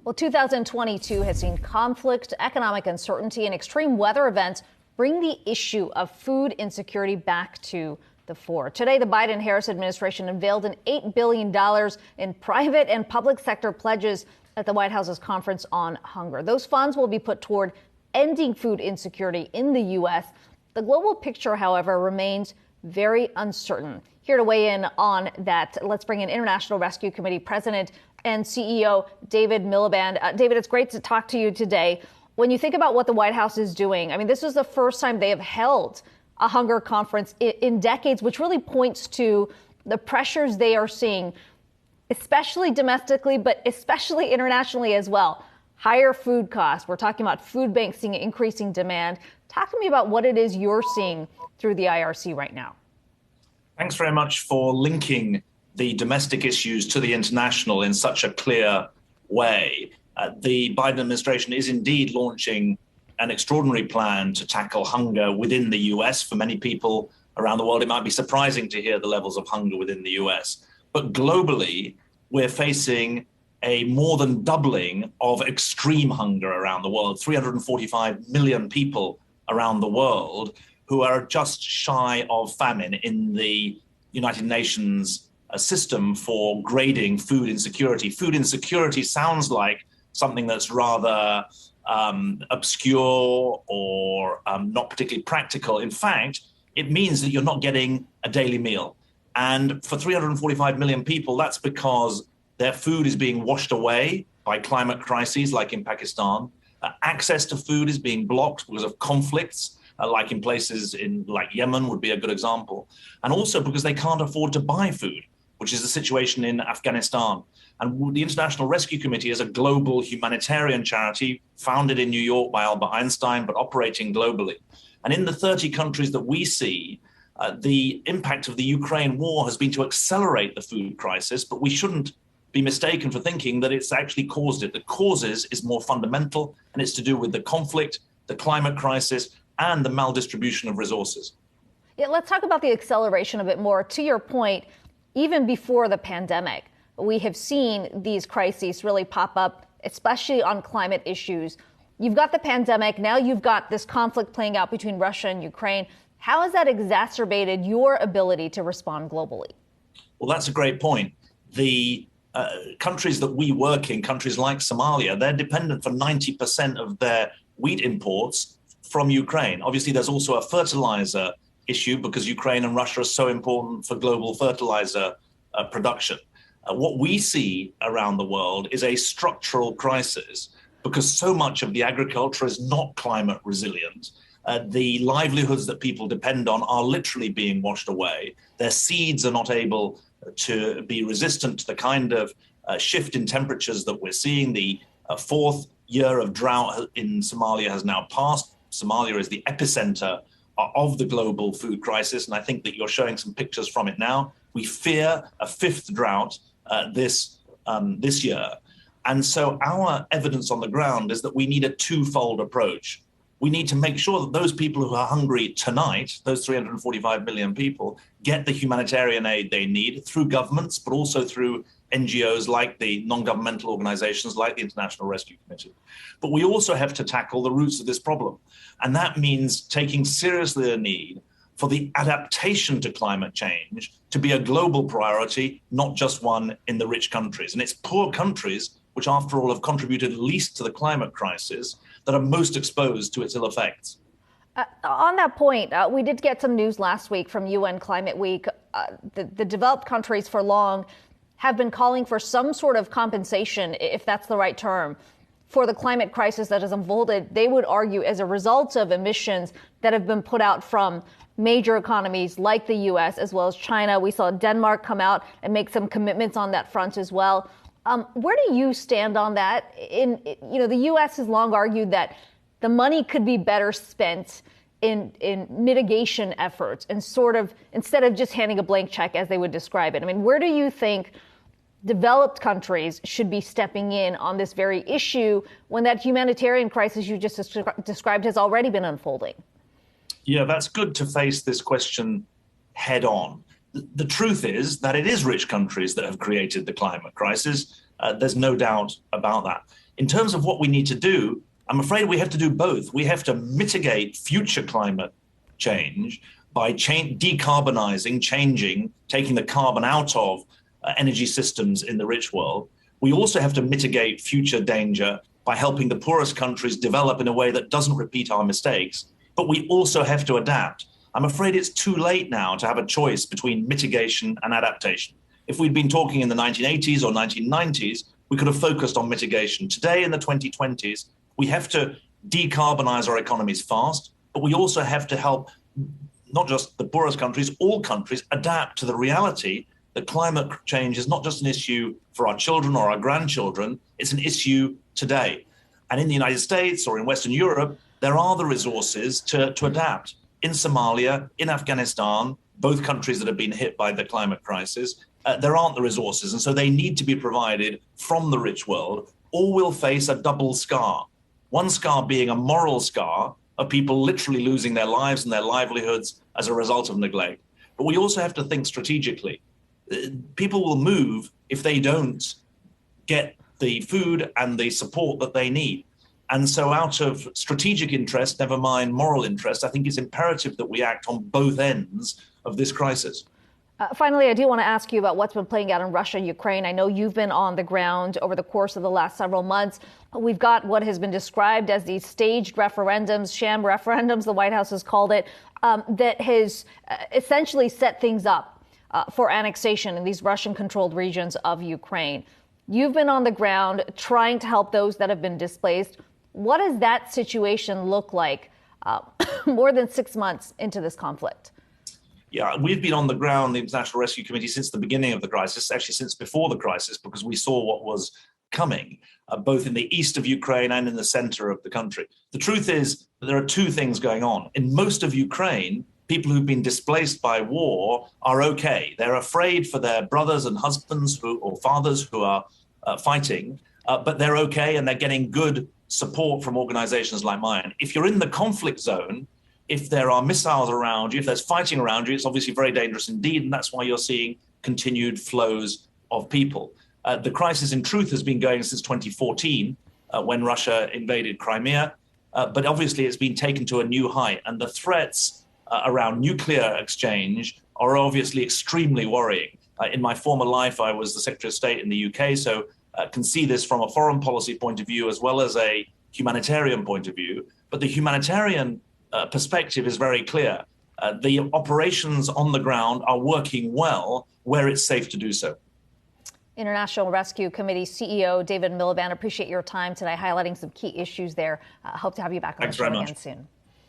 Well, 2022 has seen conflict, economic uncertainty, and extreme weather events bring the issue of food insecurity back to the fore. Today, the Biden-Harris administration unveiled an $8 billion in private and public sector pledges at the White House's Conference on Hunger. Those funds will be put toward ending food insecurity in the U.S. The global picture, however, remains very uncertain. Here to weigh in on that, let's bring in International Rescue Committee President and CEO David Miliband. David, it's great to talk to you today. When you think about what the White House is doing, I mean, this is the first time they have held a hunger conference in decades, which really points to the pressures they are seeing, especially domestically, but especially internationally as well. Higher food costs. We're talking about food banks seeing increasing demand. Talk to me about what it is you're seeing through the IRC right now. Thanks very much for linking the domestic issues to the international in such a clear way. The Biden administration is indeed launching an extraordinary plan to tackle hunger within the US. For many people around the world, it might be surprising to hear the levels of hunger within the US. But globally, we're facing a more than doubling of extreme hunger around the world. 345 million people around the world who are just shy of famine in the United Nations system for grading food insecurity. Food insecurity sounds like something that's rather obscure or not particularly practical. In fact, it means that you're not getting a daily meal. And for 345 million people, that's because their food is being washed away by climate crises like in Pakistan. Access to food is being blocked because of conflicts, like in places like Yemen would be a good example. And also because they can't afford to buy food, which is the situation in Afghanistan. And the International Rescue Committee is a global humanitarian charity founded in New York by Albert Einstein, but operating globally. And in the 30 countries that we see, the impact of the Ukraine war has been to accelerate the food crisis, but we shouldn't be mistaken for thinking that it's actually caused it. The causes is more fundamental, and it's to do with the conflict, the climate crisis, and the maldistribution of resources. Yeah, let's talk about the acceleration a bit more. To your point, even before the pandemic, we have seen these crises really pop up, especially on climate issues. You've got the pandemic. Now you've got this conflict playing out between Russia and Ukraine. How has that exacerbated your ability to respond globally? Well, that's a great point. The countries that we work in, countries like Somalia, they're dependent for 90% of their wheat imports from Ukraine. Obviously, there's also a fertilizer issue because Ukraine and Russia are so important for global fertilizer production. What we see around the world is a structural crisis because so much of the agriculture is not climate resilient. The livelihoods that people depend on are literally being washed away. Their seeds are not able to be resistant to the kind of shift in temperatures that we're seeing. The fourth year of drought in Somalia has now passed. Somalia is the epicenter of the global food crisis, and I think that you're showing some pictures from it now. We fear a fifth drought this year. And so our evidence on the ground is that we need a twofold approach. We need to make sure that those people who are hungry tonight, those 345 million people, get the humanitarian aid they need through governments, but also through NGOs like the non-governmental organizations like the International Rescue Committee. But we also have to tackle the roots of this problem. And that means taking seriously the need for the adaptation to climate change to be a global priority, not just one in the rich countries. And it's poor countries, which after all have contributed least to the climate crisis, that are most exposed to its ill effects. On that point, we did get some news last week from UN Climate Week. The developed countries for long have been calling for some sort of compensation, if that's the right term, for the climate crisis that has unfolded, they would argue, as a result of emissions that have been put out from major economies like the U.S. as well as China. We saw Denmark come out and make some commitments on that front as well. Where do you stand on that? The U.S. has long argued that the money could be better spent in mitigation efforts and sort of instead of just handing a blank check as they would describe it. I mean, where do you think developed countries should be stepping in on this very issue when that humanitarian crisis you just described has already been unfolding? Yeah, that's good to face this question head on. The truth is that it is rich countries that have created the climate crisis. There's no doubt about that. In terms of what we need to do, I'm afraid we have to do both. We have to mitigate future climate change by decarbonizing, changing, taking the carbon out of energy systems in the rich world. We also have to mitigate future danger by helping the poorest countries develop in a way that doesn't repeat our mistakes. But we also have to adapt. I'm afraid it's too late now to have a choice between mitigation and adaptation. If we'd been talking in the 1980s or 1990s, we could have focused on mitigation. Today, in the 2020s, we have to decarbonize our economies fast, but we also have to help not just the poorest countries, all countries adapt to the reality that climate change is not just an issue for our children or our grandchildren, it's an issue today. And in the United States or in Western Europe, there are the resources to adapt. In Somalia, in Afghanistan, both countries that have been hit by the climate crisis, there aren't the resources. And so they need to be provided from the rich world, or we'll face a double scar. One scar being a moral scar of people literally losing their lives and their livelihoods as a result of neglect. But we also have to think strategically. People will move if they don't get the food and the support that they need. And so out of strategic interest, never mind moral interest, I think it's imperative that we act on both ends of this crisis. Finally, I do want to ask you about what's been playing out in Russia, Ukraine. I know you've been on the ground over the course of the last several months. We've got what has been described as these staged referendums, sham referendums, the White House has called it, that has essentially set things up for annexation in these Russian-controlled regions of Ukraine. You've been on the ground trying to help those that have been displaced. What does that situation look like more than 6 months into this conflict? Yeah, we've been on the ground, the International Rescue Committee, since the beginning of the crisis, actually since before the crisis, because we saw what was coming, both in the east of Ukraine and in the center of the country. The truth is that there are two things going on. In most of Ukraine, people who've been displaced by war are okay. They're afraid for their brothers and husbands or fathers who are fighting, but they're okay and they're getting good support from organizations like mine. If you're in the conflict zone, if there are missiles around you, if there's fighting around you, it's obviously very dangerous indeed, and that's why you're seeing continued flows of people. The crisis, in truth, has been going since 2014, when Russia invaded Crimea, but obviously it's been taken to a new height, and the threats around nuclear exchange are obviously extremely worrying. In my former life, I was the Secretary of State in the UK, so can see this from a foreign policy point of view as well as a humanitarian point of view. But the humanitarian perspective is very clear. The operations on the ground are working well where it's safe to do so. International Rescue Committee CEO David Miliband, appreciate your time today highlighting some key issues there. Hope to have you back on the show again soon.